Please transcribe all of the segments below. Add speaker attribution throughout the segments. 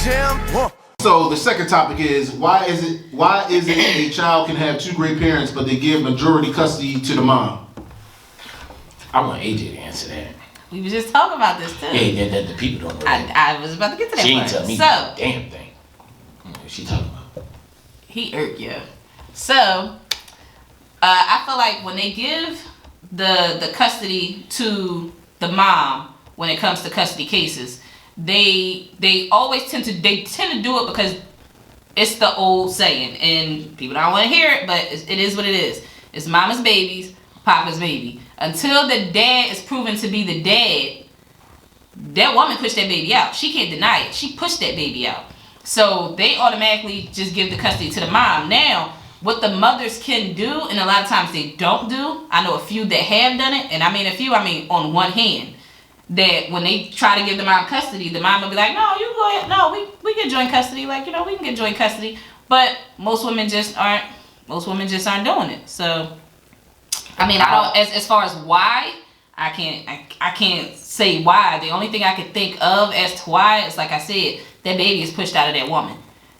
Speaker 1: jam.
Speaker 2: So the second topic is why is it a child can have two great parents but they give majority custody to the mom?
Speaker 3: I want AJ to answer that.
Speaker 4: We was just talking about this too.
Speaker 3: Yeah, the people don't know that.
Speaker 4: I was about to get to that
Speaker 3: She
Speaker 4: part.
Speaker 3: ain't tell me
Speaker 4: So,
Speaker 3: damn thing. What she talking about?
Speaker 4: he irked you. So, I feel like when they give the custody to the mom when it comes to custody cases, they always tend to do it because it's the old saying, and people don't want to hear it, but it is what it is. It's mama's babies, papa's baby. Until the dad is proven to be the dad, that woman pushed that baby out. She can't deny it. She pushed that baby out. So they automatically just give the custody to the mom. Now, what the mothers can do, and a lot of times they don't do, I know a few that have done it, and I mean a few, I mean on one hand, that when they try to give the mom custody, the mom will be like, no, you go ahead. No, we get joint custody. Like, we can get joint custody. But most women just aren't doing it. So, I mean, I don't, as far as why, I can't say why. The only thing I could think of as to why is, like I said, that baby is pushed out of that woman.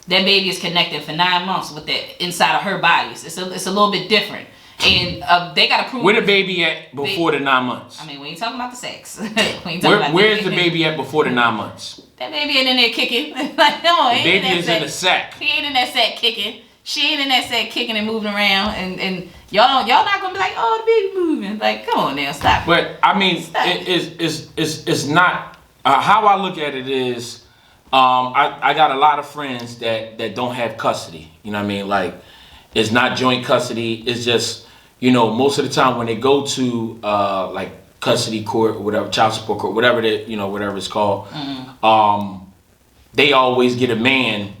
Speaker 4: That baby is connected for 9 months with that inside of her bodies. It's a little bit different. And they gotta prove
Speaker 3: where the baby at before the 9 months.
Speaker 4: I mean, we ain't talking about the sex.
Speaker 3: Where's the baby at before the 9 months?
Speaker 4: That baby ain't in there kicking. Like, no,
Speaker 3: the baby is in the sack.
Speaker 4: He ain't in that sack kicking. She ain't in that sack kicking and moving around. And y'all not gonna be like, oh, the baby moving. Like, come on now, stop.
Speaker 3: But I mean, it's not. How I look at it is, I got a lot of friends that don't have custody. You know what I mean? Like, it's not joint custody. It's just, most of the time when they go to like custody court or whatever, child support court, whatever whatever it's called, they always get a man,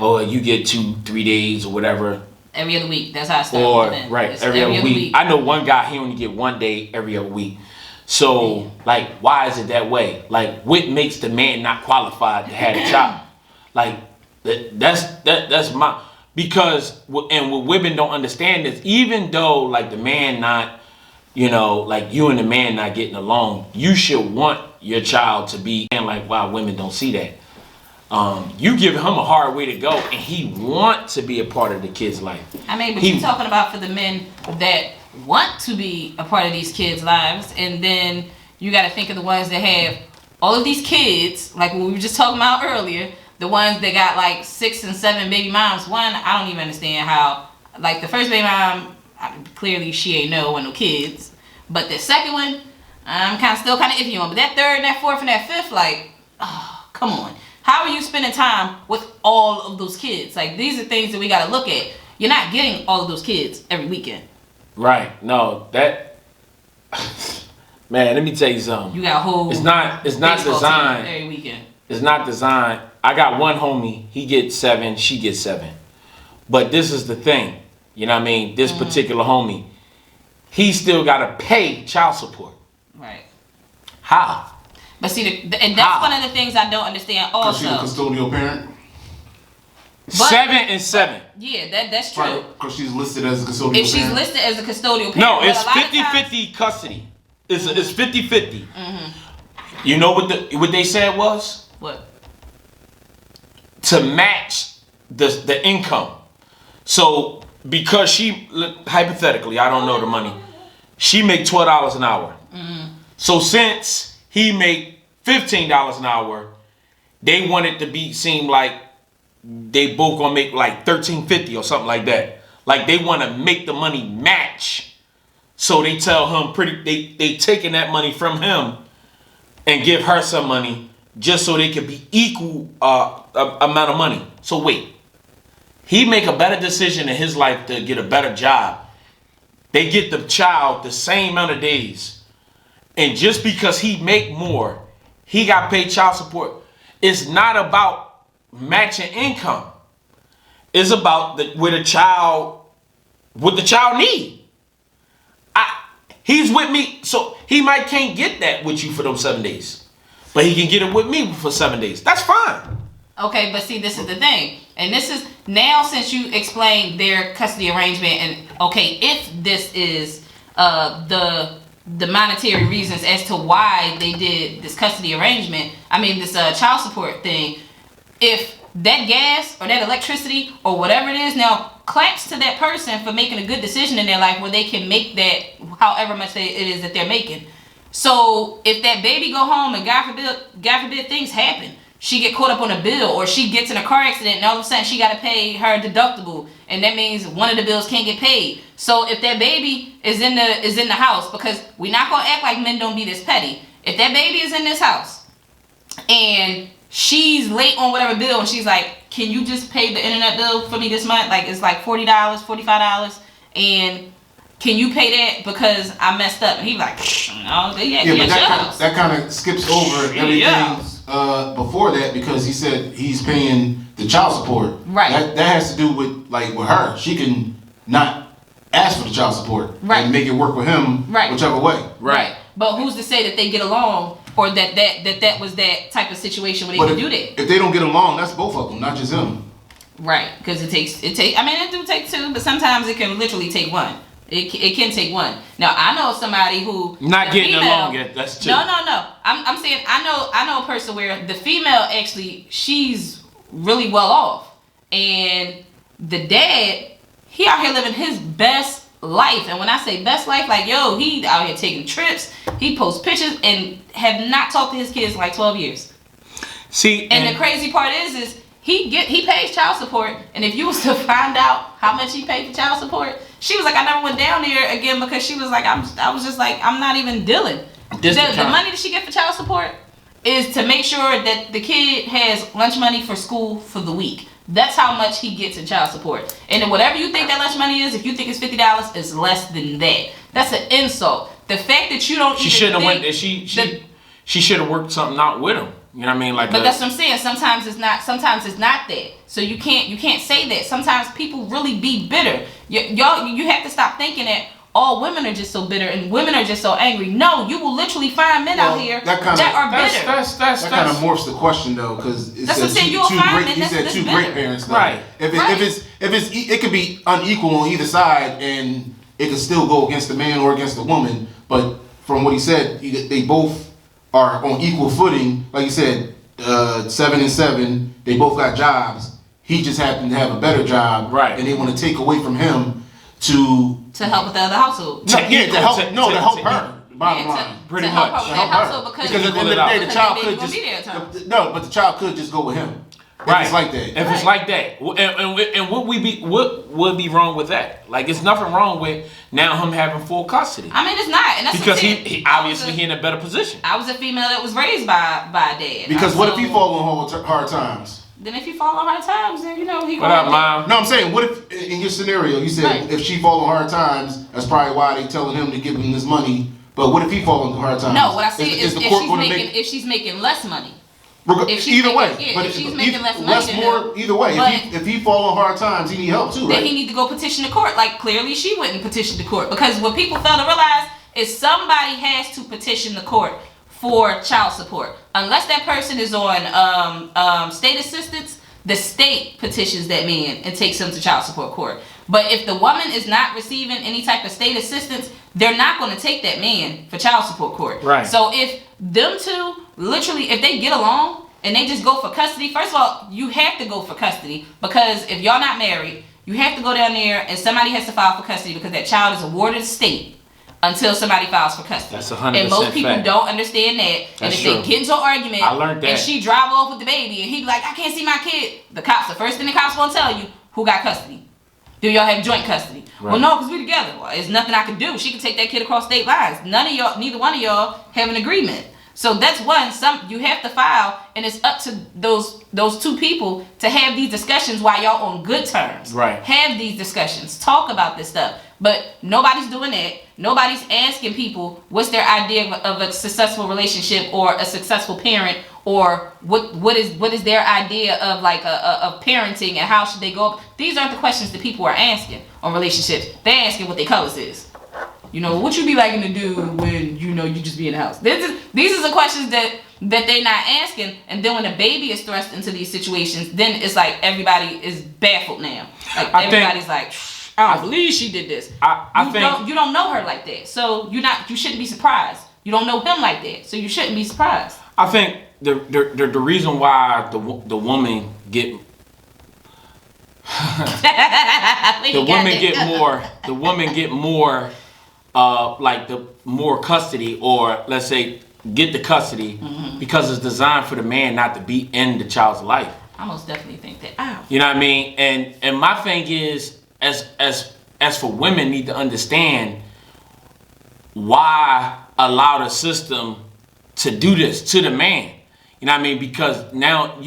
Speaker 3: or you get 2-3 days or whatever.
Speaker 4: Every other week. That's how it starts.
Speaker 3: Or right, every other week. I know one guy, he only get 1 day every other week. So, like, why is it that way? Like, what makes the man not qualified to have a child? Like, that's my... Because, and what women don't understand is, even though, like, the man not, like, you and the man not getting along, you should want your child to be... And, like, wow, women don't see that. You give him a hard way to go, and he want to be a part of the kid's life.
Speaker 4: I mean, but you're talking about for the men that want to be a part of these kids' lives, and then you got to think of the ones that have all of these kids, like what we were just talking about earlier, the ones that got like 6 and 7 baby moms. One, I don't even understand how, like the first baby mom, clearly she ain't no kids, but the second one, I'm still kind of iffy on, but that third and that fourth and that fifth, like, oh, come on. How are you spending time with all of those kids? Like, these are things that we got to look at. You're not getting all of those kids every weekend.
Speaker 3: Right. No, that... Man, let me tell you something.
Speaker 4: You got a whole...
Speaker 3: It's not designed...
Speaker 4: every weekend.
Speaker 3: It's not designed... I got one homie. He gets 7. She gets 7. But this is the thing. You know what I mean? This particular homie. He still got to pay child support.
Speaker 4: Right.
Speaker 3: How?
Speaker 4: But see, and that's one of the things I don't understand also.
Speaker 2: Because she's a custodial parent?
Speaker 3: 7 and 7.
Speaker 4: Yeah, that's true.
Speaker 2: Right, because she's listed as a custodial parent.
Speaker 4: If she's listed as a custodial parent.
Speaker 3: No, it's 50-50 custody. It's 50-50. You know what they said was?
Speaker 4: What?
Speaker 3: To match the income. So, because she, hypothetically, I don't know the money, she make $12 an hour. So since he make $15 an hour, they want it to seem like they both gonna make like $13.50 or something like that. Like they want to make the money match. So they tell him they taking that money from him and give her some money just so they can be equal amount of money. So wait, he make a better decision in his life to get a better job. They get the child the same amount of days. And just because he make more, he got paid child support. It's not about matching income. It's about what the child need. He's with me, so he might can't get that with you for those 7 days. But he can get it with me for 7 days. That's fine.
Speaker 4: Okay, but see, this is the thing. And this is, now since you explained their custody arrangement, and okay, if this is the monetary reasons as to why they did this custody arrangement, I mean this child support thing, if that gas or that electricity or whatever it is now claps to that person for making a good decision in their life where they can make that however much it is that they're making. So if that baby go home and God forbid things happen, she get caught up on a bill, or she gets in a car accident and all of a sudden she got to pay her deductible, and that means one of the bills can't get paid. So if that baby is in the house, because we're not gonna act like men don't be this petty. If that baby is in this house and she's late on whatever bill, and she's like, can you just pay the internet bill for me this month? Like, it's like $40, $45, and can you pay that because I messed up? And he's like, no,
Speaker 2: but that kind of skips over everything before that, because he said he's paying the child support.
Speaker 4: Right.
Speaker 2: That has to do with her. She can not ask for the child support and make it work with him whichever way.
Speaker 4: Right. But who's to say that they get along, or that was that type of situation where they can do that?
Speaker 2: If they don't get along, that's both of them, not just him.
Speaker 4: Right. Because it do take two, but sometimes it can literally take one. It can take one. Now I know somebody who
Speaker 3: not getting along yet. That's two.
Speaker 4: No. I'm saying I know a person where the female actually, she's really well off, and the dad, he out here living his best life. And when I say best life, like, yo, he out here taking trips, he posts pictures, and have not talked to his kids in like 12 years.
Speaker 3: See,
Speaker 4: and the crazy part is he pays child support, and if you was to find out how much he paid for child support, she was like, I never went down there again, because she was like, I was just like, I'm not even dealing. The money that she get for child support is to make sure that the kid has lunch money for school for the week. That's how much he gets in child support. And then whatever you think that lunch money is, if you think it's $50, it's less than that. That's an insult. The fact that you don't
Speaker 3: she should have went. She should have worked something out with him. You know what I mean?
Speaker 4: But that's what I'm saying. Sometimes it's not that. So you can't say that. Sometimes people really be bitter. You have to stop thinking that all women are just so bitter and women are just so angry. No, you will literally find men out here that are bitter.
Speaker 2: That kind of morphs the question though, because it says two great parents. Though.
Speaker 3: Right.
Speaker 2: It could be unequal on either side, and it could still go against the man or against the woman. But from what he said, they both are on equal footing. Like you said, 7 and 7. They both got jobs. He just happened to have a better job,
Speaker 3: right?
Speaker 2: And they want to take away from him to
Speaker 4: help with the other household.
Speaker 2: To help her. Bottom line,
Speaker 4: pretty much. To help her because
Speaker 2: at the end of the day, the child could just but the child could just go with him. Right. If it's like that.
Speaker 3: If it's like that, and what would be wrong with that? Like, it's nothing wrong with now him having full custody.
Speaker 4: I mean, it's not, and that's
Speaker 3: because he obviously in a better position.
Speaker 4: I was a female that was raised by a dad.
Speaker 2: Because what if he fall on hard times?
Speaker 4: Then if he fall on hard times, then he.
Speaker 3: What up, Mom?
Speaker 2: No, I'm saying, what if in your scenario you said if she fall on hard times, that's probably why they telling him to give him this money. But what if he fall on hard times?
Speaker 4: No, what I say is if she's making less money.
Speaker 2: Either way,
Speaker 4: if she's making less money,
Speaker 2: either way. If he fall on hard times, he need help too, right?
Speaker 4: Then he need to go petition the court. Like, clearly she wouldn't petition the court, because what people fail to realize is somebody has to petition the court for child support. Unless that person is on state assistance, the state petitions that man and takes him to child support court. But if the woman is not receiving any type of state assistance, they're not going to take that man for child support court.
Speaker 3: Right.
Speaker 4: So if them two, literally, if they get along and they just go for custody, first of all, you have to go for custody, because if y'all not married, you have to go down there and somebody has to file for custody, because that child is awarded state until somebody files for custody.
Speaker 3: That's 100%
Speaker 4: and most people
Speaker 3: fact.
Speaker 4: don't understand that. And if they get into an argument,
Speaker 3: I learned that.
Speaker 4: And she drive off with the baby and he be like, I can't see my kid. The first thing the cops won't tell you, who got custody. Do y'all have joint custody? Right. Well, no, because we together. Well, there's nothing I can do. She can take that kid across state lines. Neither one of y'all have an agreement. So that's one. You have to file, and it's up to those two people to have these discussions while y'all on good terms.
Speaker 3: Right.
Speaker 4: Have these discussions. Talk about this stuff. But nobody's doing that. Nobody's asking people what's their idea of a successful relationship or a successful parent, or what is their idea of like of parenting and how should they go. These aren't the questions that people are asking on relationships. They're asking what their colors is. What you be liking to do when you just be in the house. These are the questions that they're not asking. And then when a baby is thrust into these situations, then it's like everybody is baffled now. Like everybody's like, I don't believe she did this. You don't know her like that, so you shouldn't be surprised. You don't know him like that, so you shouldn't be surprised.
Speaker 3: I think the reason why the woman get the women get more like the more custody, or let's say get the custody, because it's designed for the man not to be in the child's life.
Speaker 4: I most definitely think that. Ow.
Speaker 3: You know what I mean? And my thing is, as for women need to understand why allow the system to do this to the man. You know what I mean? Because now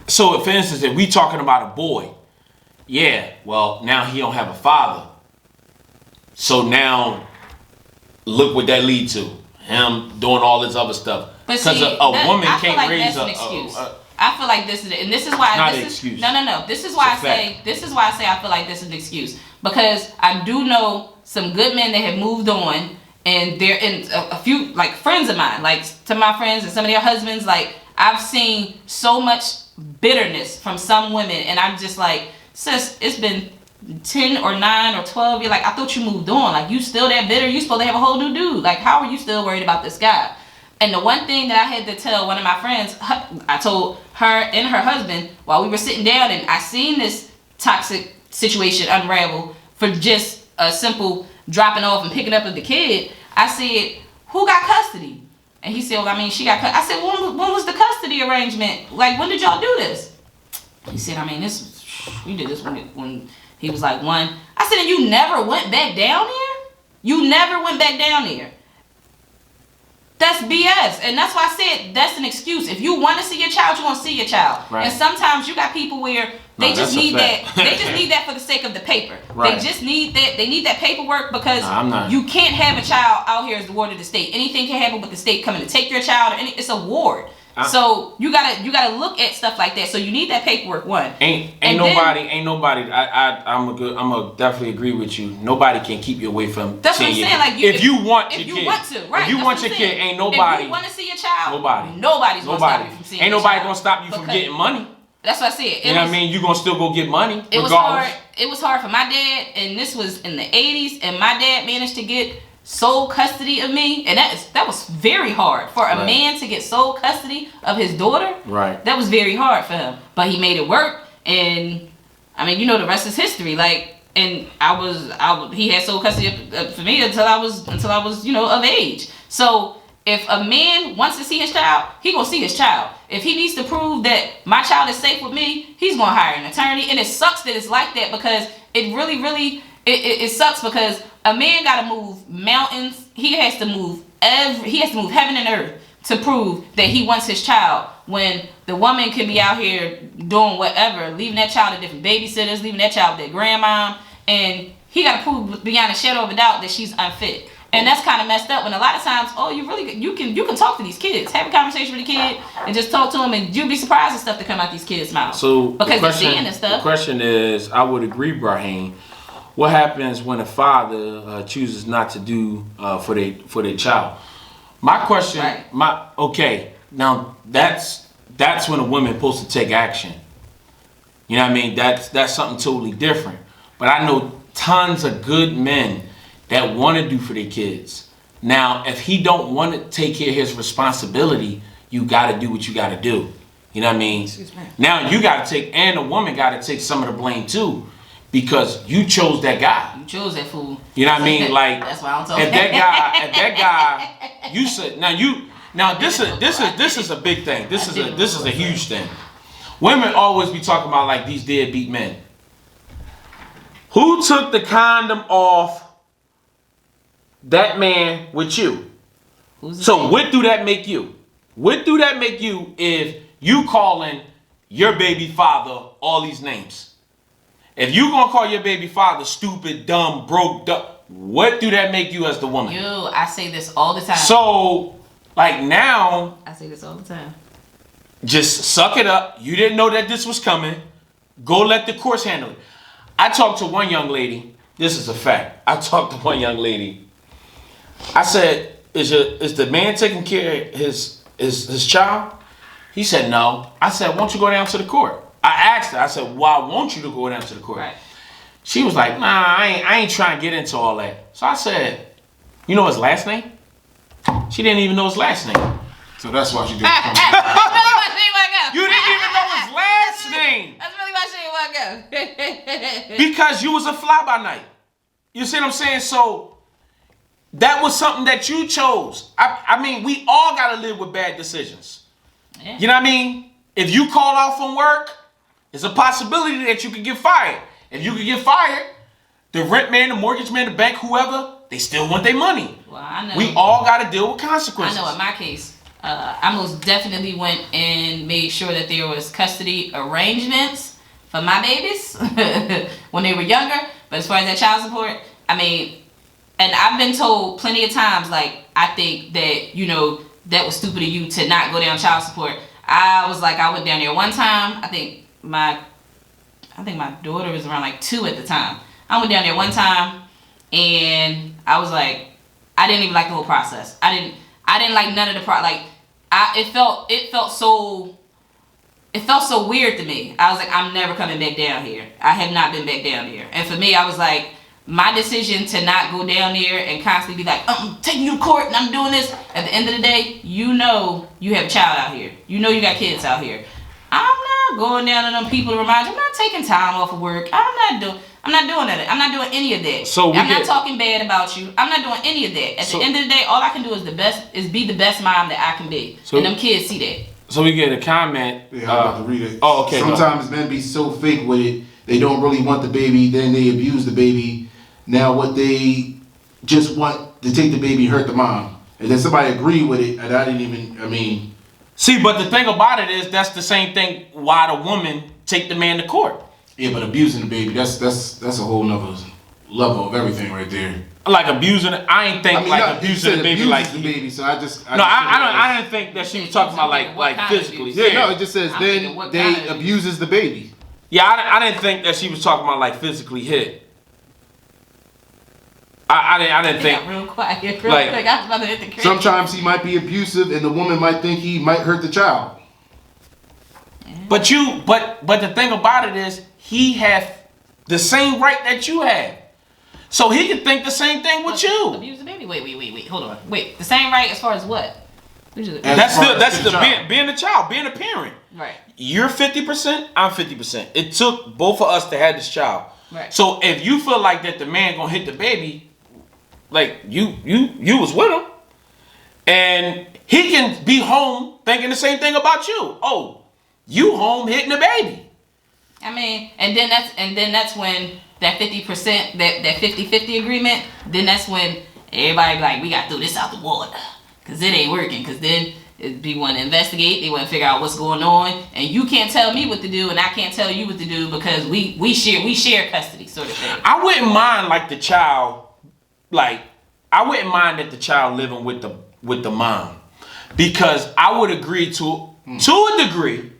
Speaker 3: so for instance, if we talking about a boy, yeah, well, now he don't have a father. So now look what that lead to. Him doing all this other stuff. Because a woman can't raise
Speaker 4: an excuse. I feel like this is, and this is why
Speaker 3: not an excuse.
Speaker 4: No. This is why I say I feel like this is an excuse, because I do know some good men that have moved on, and they're in a few like friends of mine, like to my friends and some of their husbands. Like I've seen so much bitterness from some women, and I'm just like, sis, it's been 10 or 9 or 12. You're like, I thought you moved on. Like you still that bitter? You supposed to have a whole new dude. Like how are you still worried about this guy? And the one thing that I had to tell one of my friends, I told her and her husband while we were sitting down, and I seen this toxic situation unravel for just a simple dropping off and picking up of the kid. I said, who got custody? And he said, well, I mean, she got custody. I said, when was the custody arrangement? Like, when did y'all do this? He said, I mean, we did this when he was like 1. I said, and you never went back down there? You never went back down there. That's BS. And that's why I said that's an excuse. If you want to see your child, you're going to see your child. Right. And sometimes you got people where they just need that. They just need that for the sake of the paper. Right. They just need that. They need that paperwork because you can't have a child out here as the ward of the state. Anything can happen with the state coming to take your child. It's a ward. So you gotta look at stuff like that. So you need that paperwork. One. Ain't nobody. I'm gonna definitely agree with you. Nobody can keep you away from. That's what I'm saying. Like if you want to, right? If you want your kid, ain't nobody. If you want to see your child, nobody's gonna stop you from seeing. Ain't nobody gonna stop you from getting money. That's what I said. You know what I mean? You gonna still go get money. It was hard. It was hard for my dad, and this was in the 80s, and my dad managed to get sole custody of me, and that was very hard for a man to get sole custody of his daughter. Right. That was very hard for him, but he made it work, and I mean, you know, the rest is history. Like, and he had sole custody for me until I was, you know, of age. So if a man wants to see his child, he gonna see his child. If he needs to prove that my child is safe with me, he's gonna hire an attorney, and it sucks that it's like that because it really it sucks because a man gotta move mountains. He has to move heaven and earth to prove that he wants his child. When the woman can be out here doing whatever, leaving that child at different babysitters, leaving that child with their grandma, and he gotta prove beyond a shadow of a doubt that she's unfit. And that's kind of messed up. When a lot of times, you can talk to these kids, have a conversation with a kid, and just talk to them, and you'll be surprised at stuff that come out these kids' mouths. So because they're seeing this stuff. The question is, I would agree, Brahim. What happens when a father chooses not to do for their child? My question, now that's when a woman is supposed to take action. You know what I mean? That's something totally different. But I know tons of good men that want to do for their kids. Now, if he don't want to take care of his responsibility, you got to do what you got to do. You know what I mean? Now you got to take, and the woman got to take some of the blame too. Because you chose that guy. You chose that fool. You know what I mean? Like that's why I'm talking. If that guy, you said this is a big thing. This is a huge thing. Women always be talking about like these deadbeat men. Who took the condom off that man with you? So what do that make you? What do that make you if you calling your baby father all these names? If you gonna call your baby father stupid, dumb, broke, what do that make you as the woman? I say this all the time. So, like now, I say this all the time. Just suck it up. You didn't know that this was coming. Go let the courts handle it. I talked to one young lady. This is a fact. I talked to one young lady. I said, "Is the man taking care of his child?" He said, "No." I said, "Why don't you go down to the court?" I asked her, I said, why won't you to go down to the court? Right. She was like, nah, I ain't trying to get into all that. So I said, you know his last name? She didn't even know his last name.
Speaker 2: So that's why she did.
Speaker 4: That's really why she didn't want to go.
Speaker 3: You didn't even know his last name.
Speaker 4: That's really why she didn't want to go.
Speaker 3: Because you was a fly by night. You see what I'm saying? So that was something that you chose. I mean, we all got to live with bad decisions.
Speaker 4: Yeah.
Speaker 3: You know what I mean? If you call off from work, it's a possibility that you could get fired. If you could get fired, the rent man, the mortgage man, the bank, whoever, they still want their money.
Speaker 4: Well, I know.
Speaker 3: We all got to deal with consequences.
Speaker 4: I know in my case, I most definitely went and made sure that there was custody arrangements for my babies when they were younger. But as far as that child support, I mean, and I've been told plenty of times, like, I think that, you know, that was stupid of you to not go down child support. I was like, I went down there one time. I think my daughter was around like 2 at the time. I went down there one time and I was like, I didn't even like the whole process. I didn't like none of the it felt so weird to me. I was like, I'm never coming back down here. I have not been back down here. And for me, I was like, my decision to not go down there and constantly be like, I'm taking you to court and I'm doing this. At the end of the day, you know you have a child out here. You know you got kids out here. I'm not going down to them people to remind you. I'm not taking time off of work. I'm not doing that. I'm not doing any of that.
Speaker 3: So
Speaker 4: I'm not talking bad about you. I'm not doing any of that. At the end of the day, all I can do is be the best mom that I can be. And them kids see that.
Speaker 3: So we get a comment.
Speaker 2: Yeah, I'm about to read it.
Speaker 3: Oh, okay.
Speaker 2: Sometimes men be so fake with it, they don't really want the baby, then they abuse the baby. Now what they just want to take the baby, hurt the mom. And then somebody agree with it, and I didn't even,
Speaker 3: See, but the thing about it is, that's the same thing why the woman take the man to court.
Speaker 2: Yeah, but abusing the baby, that's a whole nother level of everything right there.
Speaker 3: Like abusing it, I ain't think abusing the baby like
Speaker 2: the baby. So I
Speaker 3: didn't think that she was talking about like physically.
Speaker 2: Yeah, no, it just says then they abuses the baby.
Speaker 3: Yeah, I didn't think that she was talking about like physically hit. I didn't think.
Speaker 4: Real quiet, real quick. I was about to hit the crib.
Speaker 2: Sometimes he might be abusive, and the woman might think he might hurt the child.
Speaker 3: But the thing about it is, he have the same right that you have, so he can think the same thing with you.
Speaker 4: Abuse the baby. Wait. Hold on. Wait. The same right as far as what?
Speaker 3: That's being a child, being a parent.
Speaker 4: Right.
Speaker 3: You're 50%. I'm 50%. It took both of us to have this child.
Speaker 4: Right.
Speaker 3: So if you feel like that the man gonna hit the baby, like you was with him, and he can be home thinking the same thing about you. Oh, you home hitting the baby.
Speaker 4: I mean, and then that's when that 50%, that 50-50 agreement, then that's when everybody be like, we gotta throw this out the water. Cause it ain't working. Cause then it'd be want to investigate, they want to figure out what's going on, and you can't tell me what to do, and I can't tell you what to do because we share custody, sort of thing.
Speaker 3: I wouldn't mind that the child living with the mom, because I would agree to a degree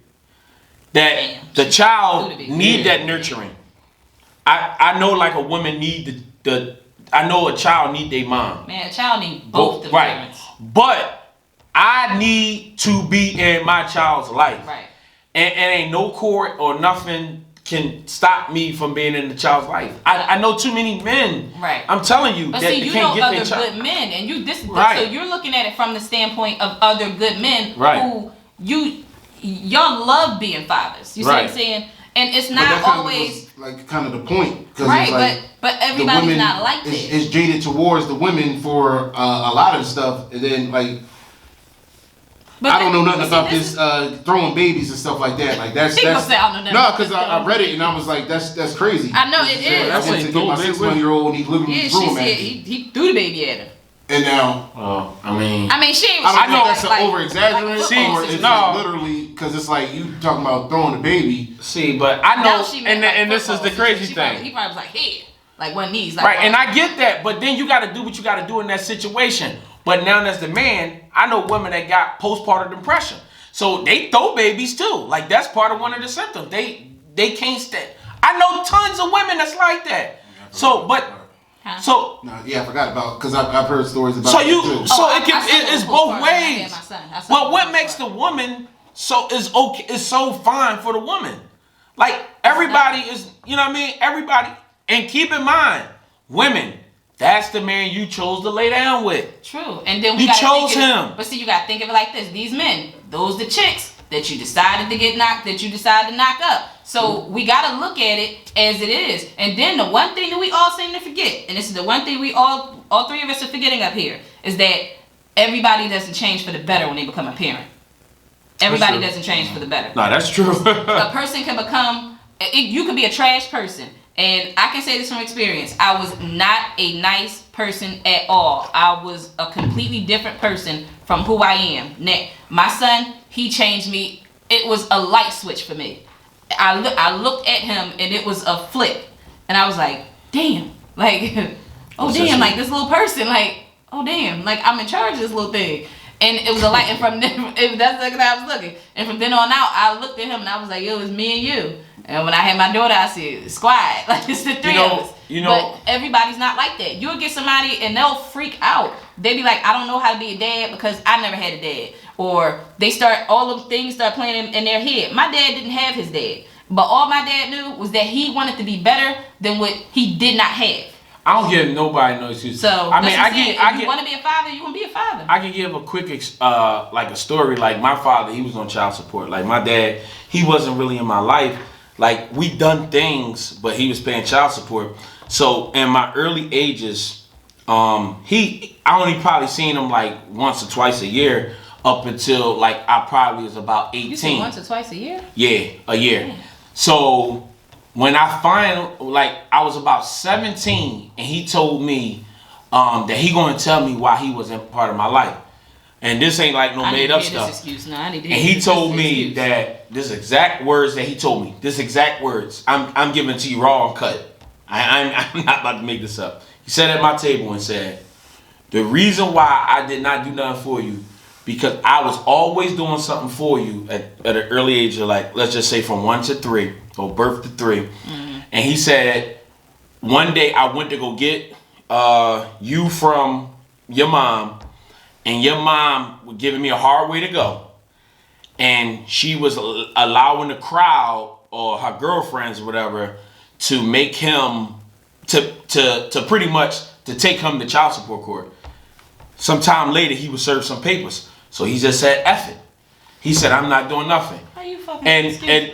Speaker 3: that the child need that nurturing. I know like a woman need I know a child need their mom.
Speaker 4: Man, a child need both the parents.
Speaker 3: But I need to be in my child's life.
Speaker 4: Right.
Speaker 3: And ain't no court or nothing can stop me from being in the child's life. I know too many men.
Speaker 4: Right.
Speaker 3: I'm telling you,
Speaker 4: but
Speaker 3: that
Speaker 4: see,
Speaker 3: they
Speaker 4: you
Speaker 3: can't
Speaker 4: know
Speaker 3: get
Speaker 4: other
Speaker 3: their child.
Speaker 4: good men, and
Speaker 3: Right.
Speaker 4: so you're looking at it from the standpoint of other good men
Speaker 3: right.
Speaker 4: who y'all love being fathers. You see what I'm saying? And it's not always
Speaker 2: kind of the point,
Speaker 4: right.
Speaker 2: Like,
Speaker 4: but everybody's not like that.
Speaker 2: It's jaded towards the women for a lot of the stuff, and then like. But I don't know nothing about this throwing babies and stuff like that. Like that's
Speaker 4: say I don't know nothing
Speaker 2: no, because I read it and I was like, that's crazy.
Speaker 4: I know it is.
Speaker 2: I went to get my 6-month-old and he literally threw him at me.
Speaker 4: He threw the baby at her.
Speaker 2: And now,
Speaker 4: I mean, she.
Speaker 2: I don't know if that's over exaggerated or
Speaker 3: it's
Speaker 2: it's literally because it's like you talking about throwing the baby.
Speaker 3: See, but I know, and this is the crazy thing.
Speaker 4: He probably was like, hey, like one knees, like
Speaker 3: right, and I get that, but then you got to do what you got to do in that situation. But now as the man, I know women that got postpartum depression, so they throw babies too. Like that's part of one of the symptoms. They can't stand. I know tons of women that's like that.
Speaker 2: I forgot about because I've heard stories about.
Speaker 3: It's both ways. But what makes the woman is so fine for the woman? Like everybody is, you know what I mean? Everybody, and keep in mind, women, that's the man you chose to lay down with.
Speaker 4: True. And then
Speaker 3: you chose him.
Speaker 4: But see, you gotta think of it like this. These men, those the chicks that you decided to get knocked, that you decided to knock up. So we gotta look at it as it is. And then the one thing that we all seem to forget, and this is the one thing we all three of us are forgetting up here, is that everybody doesn't change for the better when they become a parent. Everybody doesn't change for the better.
Speaker 3: No, that's true.
Speaker 4: A person can become, you could be a trash person. And I can say this from experience. I was not a nice person at all. I was a completely different person from who I am. Now, my son, he changed me. It was a light switch for me. I looked at him and it was a flip. And I was like, damn. Like, oh damn, like this little person, like, oh damn, like I'm in charge of this little thing. And it was a light, and from then, that's the way I was looking. And from then on out, I looked at him and I was like, yo, it's me and you. And when I had my daughter, I said, squad, like it's the three of us. But everybody's not like that. You'll get somebody and they'll freak out. They be like, I don't know how to be a dad because I never had a dad. Or they all of things start playing in their head. My dad didn't have his dad. But all my dad knew was that he wanted to be better than what he did not have.
Speaker 3: I don't give nobody no excuse.
Speaker 4: So if you want to be a father, you want to be a father.
Speaker 3: I can give a quick like a story. Like my father, he was on child support. Like my dad, he wasn't really in my life. Like we done things, but he was paying child support. So in my early ages, I only probably seen him like once or twice a year up until like I probably was about 18.
Speaker 4: You said once or twice a year?
Speaker 3: Yeah, a year. Damn. So when I was about 17 and he told me that he gonna tell me why he wasn't part of my life. And this ain't like no made up stuff.
Speaker 4: I need to
Speaker 3: and he told me that this exact words that he told me, this exact words, I'm giving to you raw and cut. I'm not about to make this up. He sat at my table and said, the reason why I did not do nothing for you, because I was always doing something for you at an early age of like, let's just say from 1 to 3 or birth to 3. Mm-hmm. And he said, one day I went to go get you from your mom, and your mom was giving me a hard way to go. And she was allowing the crowd or her girlfriends or whatever to make him, to pretty much to take him to child support court. Sometime later, he would serve some papers. So he just said, F it. He said, I'm not doing nothing.
Speaker 4: Are you fucking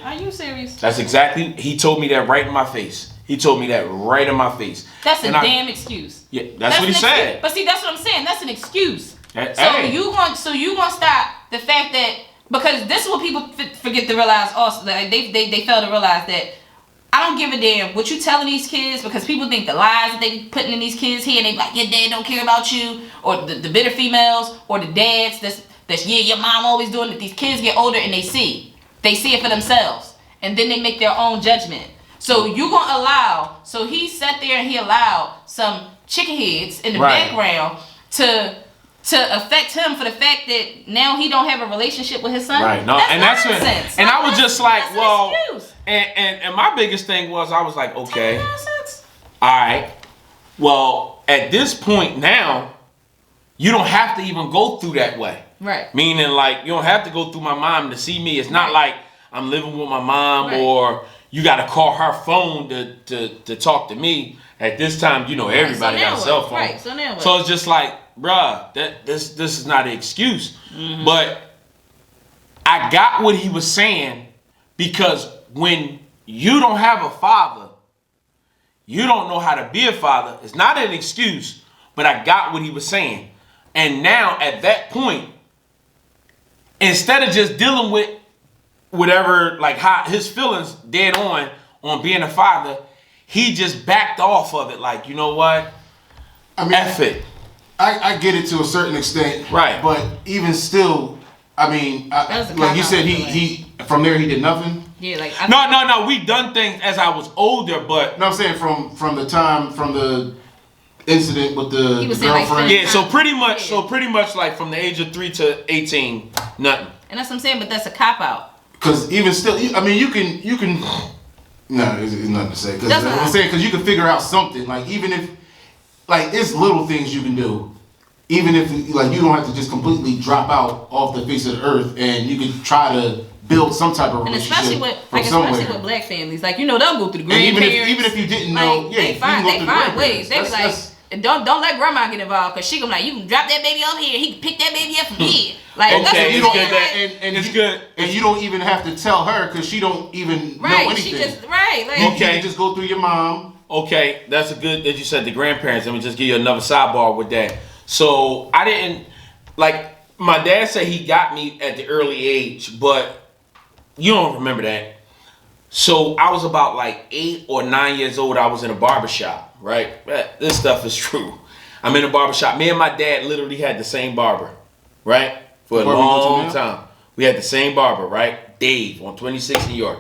Speaker 4: are you serious?
Speaker 3: That's exactly, he told me that right in my face. He told me that right in my face.
Speaker 4: That's damn excuse.
Speaker 3: Yeah, that's what he said.
Speaker 4: But see, that's what I'm saying. That's an excuse.
Speaker 3: Hey.
Speaker 4: You want to stop the fact that, because this is what people forget to realize also, that they fail to realize that I don't give a damn what you telling these kids, because people think the lies that they putting in these kids here, and they like, your dad don't care about you, or the bitter females, or the dads that's your mom always doing it. These kids get older and they see it for themselves, and then they make their own judgment. So you gonna allow, so he sat there and he allowed some chicken heads in the background to affect him for the fact that now he don't have a relationship with his son. Right. No, that's nonsense.
Speaker 3: And I was just like, well, and my biggest thing was, I was like, okay, all right. Well, at this point now, you don't have to even go through that way.
Speaker 4: Right.
Speaker 3: Meaning, like, you don't have to go through my mom to see me. It's not like I'm living with my mom or you got to call her phone to talk to me. At this time, everybody got a cell phone.
Speaker 4: Right. So now what?
Speaker 3: So it's just like, bruh, this is not an excuse. Mm-hmm. But I got what he was saying, because when you don't have a father, you don't know how to be a father. It's not an excuse, but I got what he was saying. And now at that point, instead of just dealing with whatever, like how his feelings dead on being a father, he just backed off of it. Like, you know what?
Speaker 2: I mean,
Speaker 3: F it.
Speaker 2: I get it to a certain extent,
Speaker 3: right?
Speaker 2: But even still, I mean, like you said, he from there he did nothing.
Speaker 4: Yeah, like
Speaker 3: no. We done things as I was older, but
Speaker 2: no, I'm saying from the incident with the girlfriend.
Speaker 4: Like,
Speaker 3: yeah, so pretty much like from the age of 3 to 18, nothing.
Speaker 4: And that's what I'm saying, but that's a cop out.
Speaker 2: Because even still, I mean, you can. No, it's nothing to say. Because I'm saying, because you can figure out something. Like, even if, like, it's little things you can do. Even if, like, you don't have to just completely drop out off the face of the earth, and you can try to build some type of relationship.
Speaker 4: And especially with black families, like, they'll go through the grandparents.
Speaker 2: Even if you didn't know,
Speaker 4: they find ways. They be like, don't let grandma get involved because she gonna like, you can drop that baby over here, he can pick that baby up from here. Like,
Speaker 3: Okay,
Speaker 4: that's what
Speaker 3: it's
Speaker 4: you
Speaker 3: good
Speaker 4: saying,
Speaker 3: that-
Speaker 4: like,
Speaker 2: and
Speaker 3: It's
Speaker 2: you,
Speaker 3: good.
Speaker 2: And you don't even have to tell her because she don't even know
Speaker 4: right,
Speaker 2: anything.
Speaker 4: she just, right, like,
Speaker 2: You
Speaker 3: Okay.
Speaker 2: can just go through your mom.
Speaker 3: Okay, that's a good that you said the grandparents. Let me just give you another sidebar with that. So I didn't like my dad said he got me at the early age, but you don't remember that. So I was about like 8 or 9 years old. I was in a barbershop, right? This stuff is true. I'm in a barbershop. Me and my dad literally had the same barber, right? For a
Speaker 2: Where we go to
Speaker 3: long
Speaker 2: now?
Speaker 3: time. We had the same barber, right? Dave on 26 New York.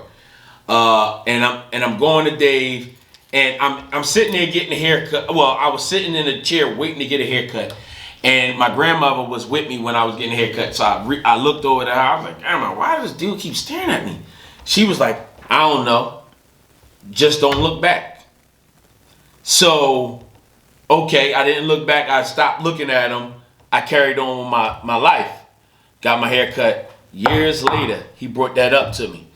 Speaker 3: And I'm going to Dave, and I'm sitting there getting a haircut. Well, I was sitting in a chair waiting to get a haircut, and my grandmother was with me when I was getting a haircut. So I looked over at her. I was like, Grandma, why does this dude keep staring at me? She was like, I don't know. Just don't look back. So, okay, I didn't look back. I stopped looking at him. I carried on with my life. Got my hair cut. Years later, he brought that up to me.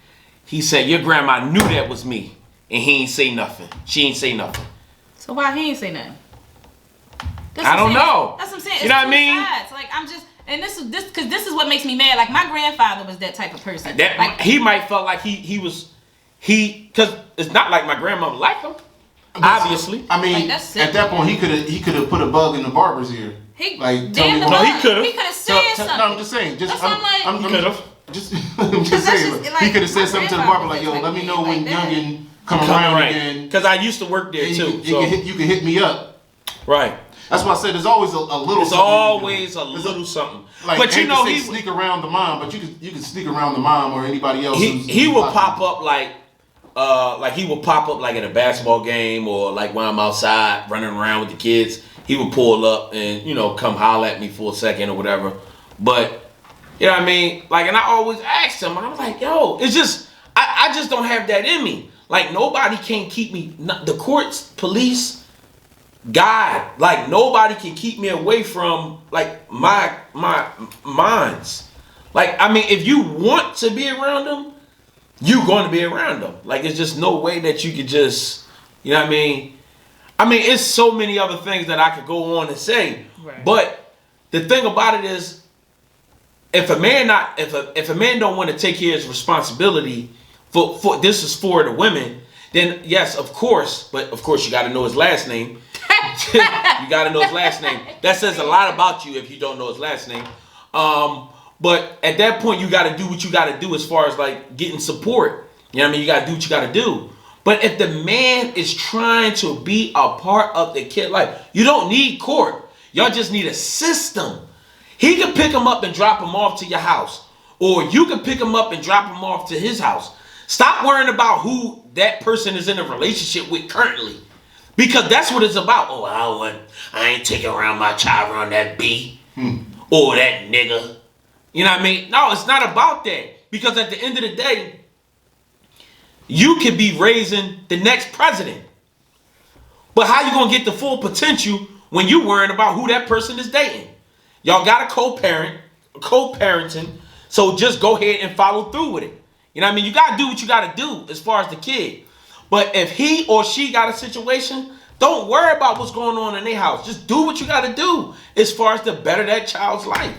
Speaker 3: He said, your grandma knew that was me. And he ain't say nothing. She ain't say nothing.
Speaker 4: so why he ain't say nothing? That's
Speaker 3: I
Speaker 4: what I'm
Speaker 3: don't
Speaker 4: saying.
Speaker 3: know.
Speaker 4: That's what I'm saying.
Speaker 3: You know what I
Speaker 4: It's
Speaker 3: mean?
Speaker 4: two sides. Like, I'm just, and this is what makes me mad. Like, my grandfather was that type of person.
Speaker 3: That
Speaker 4: like,
Speaker 3: he might felt like because it's not like my grandmother liked him. Obviously.
Speaker 2: I mean,
Speaker 4: Like, that's
Speaker 2: at that point, he could have put a bug in the barber's ear.
Speaker 4: he,
Speaker 2: Like, tell
Speaker 4: damn
Speaker 2: me
Speaker 4: the
Speaker 2: what-
Speaker 3: No, he
Speaker 4: bug.
Speaker 3: could've.
Speaker 4: He could have said something.
Speaker 2: No, I'm just saying. Just
Speaker 4: That's what I'm like-
Speaker 2: I'm
Speaker 3: He could've.
Speaker 2: Just, I'm just
Speaker 4: that's
Speaker 2: saying.
Speaker 4: just,
Speaker 2: Like,
Speaker 4: like,
Speaker 2: he could have said
Speaker 4: my
Speaker 2: something to the
Speaker 4: grandfather
Speaker 2: barber like,
Speaker 4: was
Speaker 2: "Yo,
Speaker 4: like
Speaker 2: let me
Speaker 4: that,
Speaker 2: know when
Speaker 4: like that.
Speaker 2: youngin come around again."
Speaker 3: Because I used to work there too. So.
Speaker 2: You can hit me up.
Speaker 3: Right.
Speaker 2: That's why I said there's always a little.
Speaker 3: It's
Speaker 2: something you can
Speaker 3: always
Speaker 2: do.
Speaker 3: a little something.
Speaker 2: Like,
Speaker 3: But you know
Speaker 2: he
Speaker 3: he
Speaker 2: sneak around the mom, but you can sneak around the mom or anybody else.
Speaker 3: he will pop up like he will pop up like in a basketball game or like when I'm outside running around with the kids. He would pull up and come holler at me for a second or whatever. But you know what I mean? Like, and I always asked him, and I was like, yo, it's just I just don't have that in me. Like, nobody can keep me. The courts, police, God, like nobody can keep me away from like my minds. Like, I mean, if you want to be around them, you're going to be around them. Like, it's just no way that you could just, you know what I mean? I mean, it's so many other things that I could go on and say.
Speaker 4: Right.
Speaker 3: But the thing about it is, if a man don't want to take care of his responsibility for this is for the women, then yes, of course, but of course you got to know his last name. You got to know his last name. That says a lot about you if you don't know his last name. But at that point, you got to do what you got to do as far as like getting support. You know what I mean? You got to do what you got to do. But if the man is trying to be a part of the kid life, you don't need court. Y'all just need a system. He can pick him up and drop him off to your house. Or you can pick him up and drop him off to his house. Stop worrying about who that person is in a relationship with currently. Because that's what it's about. Oh, I ain't taking around my child around that B. Or that nigga. You know what I mean? No, it's not about that. Because at the end of the day, you could be raising the next president. But how you going to get the full potential when you worrying about who that person is dating? Y'all got a co-parenting, so just go ahead and follow through with it. You know what I mean? You got to do what you got to do as far as the kid. But if he or she got a situation, don't worry about what's going on in their house. Just do what you got to do as far as to better that child's life.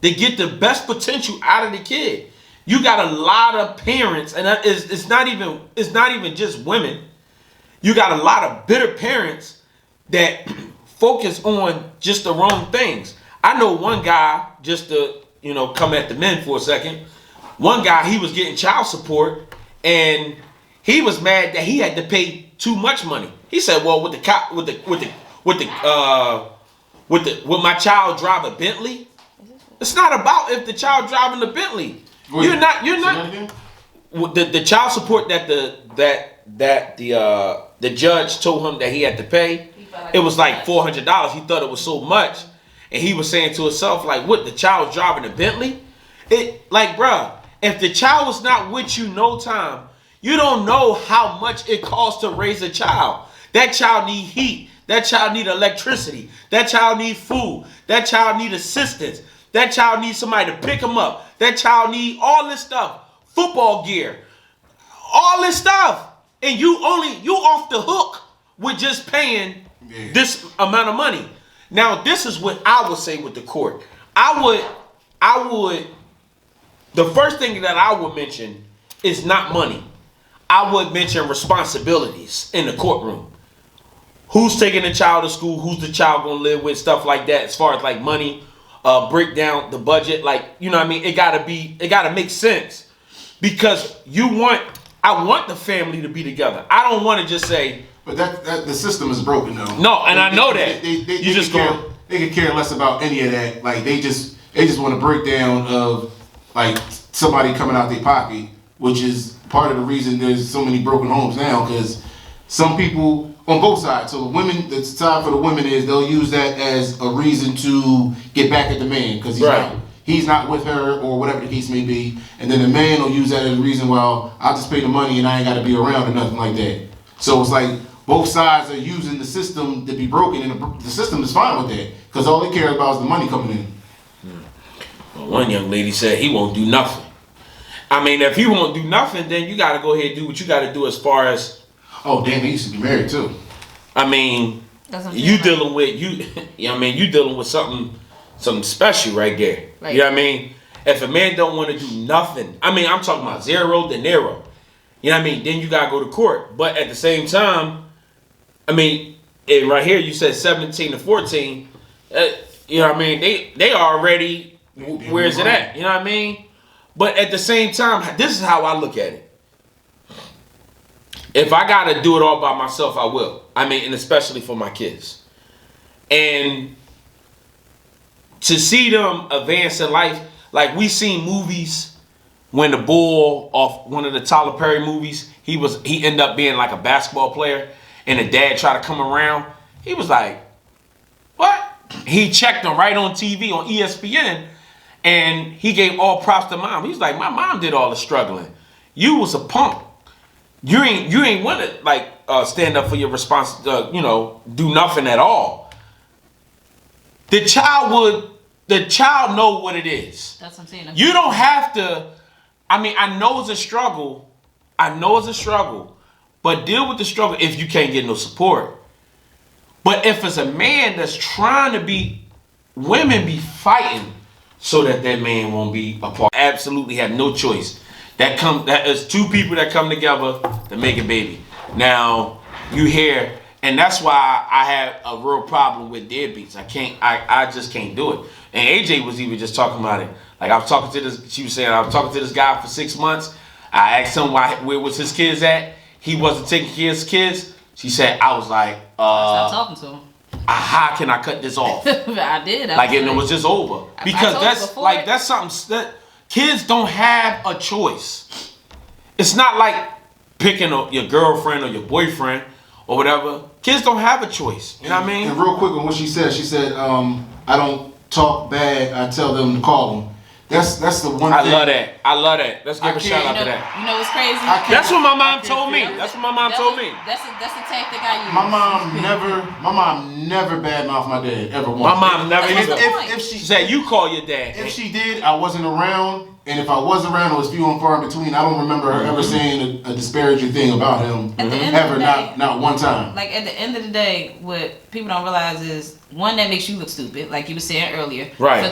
Speaker 3: To get the best potential out of the kid. You got a lot of parents, and it's not even just women. You got a lot of bitter parents that focus on just the wrong things. I know one guy, just to come at the men for a second. One guy, he was getting child support, and he was mad that he had to pay too much money. He said, "Well, with my child drive a Bentley, it's not about if the child driving a Bentley.
Speaker 2: Wait,
Speaker 3: you're not. The child support that the judge told him that he had to pay. It was like $400. He thought it was so much, and he was saying to himself, like, "What? The child's driving a Bentley? Bruh, if the child was not with you no time, you don't know how much it costs to raise a child. That child need heat. That child need electricity. That child need food. That child need assistance. That child needs somebody to pick him up. That child need all this stuff, football gear, all this stuff, and you off the hook with just paying this amount of money. Now, this is what I would say with the court. I would, the first thing that I would mention is not money. I would mention responsibilities in the courtroom. Who's taking the child to school? Who's the child gonna live with? Stuff like that. As far as like money, break down the budget. Like, you know what I mean? It gotta make sense. Because I want the family to be together. I don't want to just say.
Speaker 2: But that the system is broken though.
Speaker 3: No, and I know that.
Speaker 2: They could care less about any of that. Like they just want a breakdown of like somebody coming out their pocket, which is part of the reason there's so many broken homes now. Because some people on both sides. So the side for the women is they'll use that as a reason to get back at the man because he's not with her or whatever the case may be. And then the man will use that as a reason. Well, I'll just pay the money and I ain't got to be around or nothing like that. So it's like. Both sides are using the system to be broken, and the system is fine with that because all they care about is the money coming in.
Speaker 3: Well, one young lady said he won't do nothing. I mean, if he won't do nothing, then you got to go ahead and do what you got to do as far as.
Speaker 2: Oh, damn! He used to be married too.
Speaker 3: I mean, you dealing with you. I mean, you dealing with something special right there. Right. You know what I mean? If a man don't want to do nothing, I mean, I'm talking about zero dinero. You know what I mean? Then you got to go to court. But at the same time. I mean, and right here you said 17 to 14. You know what I mean? They already, where's it at? You know what I mean? But at the same time, this is how I look at it. If I got to do it all by myself, I will. I mean, and especially for my kids. And to see them advance in life, like we seen movies when the bull off one of the Tyler Perry movies, he ended up being like a basketball player. And the dad tried to come around. He was like, what? He checked him right on TV on ESPN. And he gave all props to mom. He was like, my mom did all the struggling. You was a punk. You ain't want to like stand up for your do nothing at all. The child know what it is.
Speaker 4: That's what I'm saying.
Speaker 3: You don't have to. I mean, I know it's a struggle. But deal with the struggle if you can't get no support. But if it's a man that's trying to be, women be fighting so that man won't be a part. Absolutely have no choice. That is two people that come together to make a baby. Now you hear, and that's why I have a real problem with deadbeats. I just can't do it. And AJ was even just talking about it. Like I was talking to this guy for 6 months. I asked him where was his kids at. He wasn't taking care of his kids. She said, I was like,
Speaker 4: stop talking to him.
Speaker 3: How can I cut this off?
Speaker 4: I did.
Speaker 3: It was just over. Because that's something that kids don't have a choice. It's not like picking your girlfriend or your boyfriend or whatever. Kids don't have a choice. You know what I mean?
Speaker 2: And real quick on what she said, I don't talk bad, I tell them to call them. That's the one thing.
Speaker 3: I love that. Let's give a shout out to that.
Speaker 4: You know what's crazy?
Speaker 3: That's what my mom told me. That's a tactic I use.
Speaker 2: My mom never badmouthed my dad ever once.
Speaker 3: My mom never either.
Speaker 2: If she
Speaker 3: said you call your dad.
Speaker 2: If she did, I wasn't around. And if I was around, it was few and far in between. I don't remember her ever saying a disparaging thing about him.
Speaker 4: At the end of the day,
Speaker 2: not one time.
Speaker 4: Like at the end of the day, what people don't realize is one that makes you look stupid, like you were saying earlier.
Speaker 3: Right.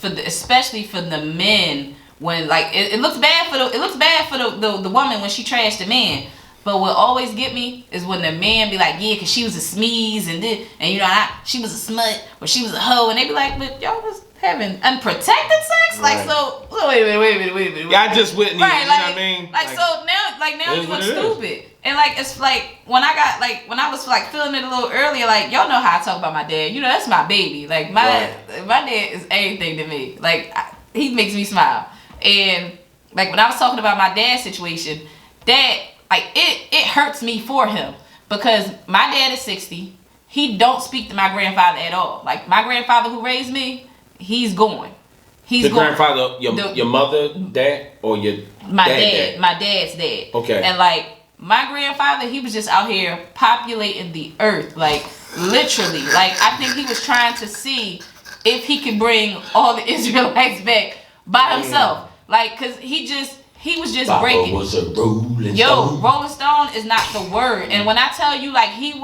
Speaker 4: Especially for the men, when like it looks bad for the woman when she trashed the man. But what always get me is when the man be like, yeah, cause she was a smeeze and she was a smut or she was a hoe, and they be like, but y'all was having unprotected sex, like so. Wait a minute.
Speaker 3: Yeah, I just wouldn't.
Speaker 4: Right,
Speaker 3: you know what I mean?
Speaker 4: Now you look stupid, and like it's like when I was like feeling it a little earlier, like y'all know how I talk about my dad. You know that's my baby. Like my dad is everything to me. Like he makes me smile, and like when I was talking about my dad's situation, that like it hurts me for him because my dad is 60. He don't speak to my grandfather at all. Like my grandfather who raised me. He's going.
Speaker 3: Grandfather, your mother, dad, or
Speaker 4: my dad's dad.
Speaker 3: Okay.
Speaker 4: And like my grandfather, he was just out here populating the earth, like literally. Like I think he was trying to see if he could bring all the Israelites back by himself. Like, cause he was just
Speaker 3: Papa
Speaker 4: breaking.
Speaker 3: Was a Rolling
Speaker 4: Stone is not the word. And when I tell you, like he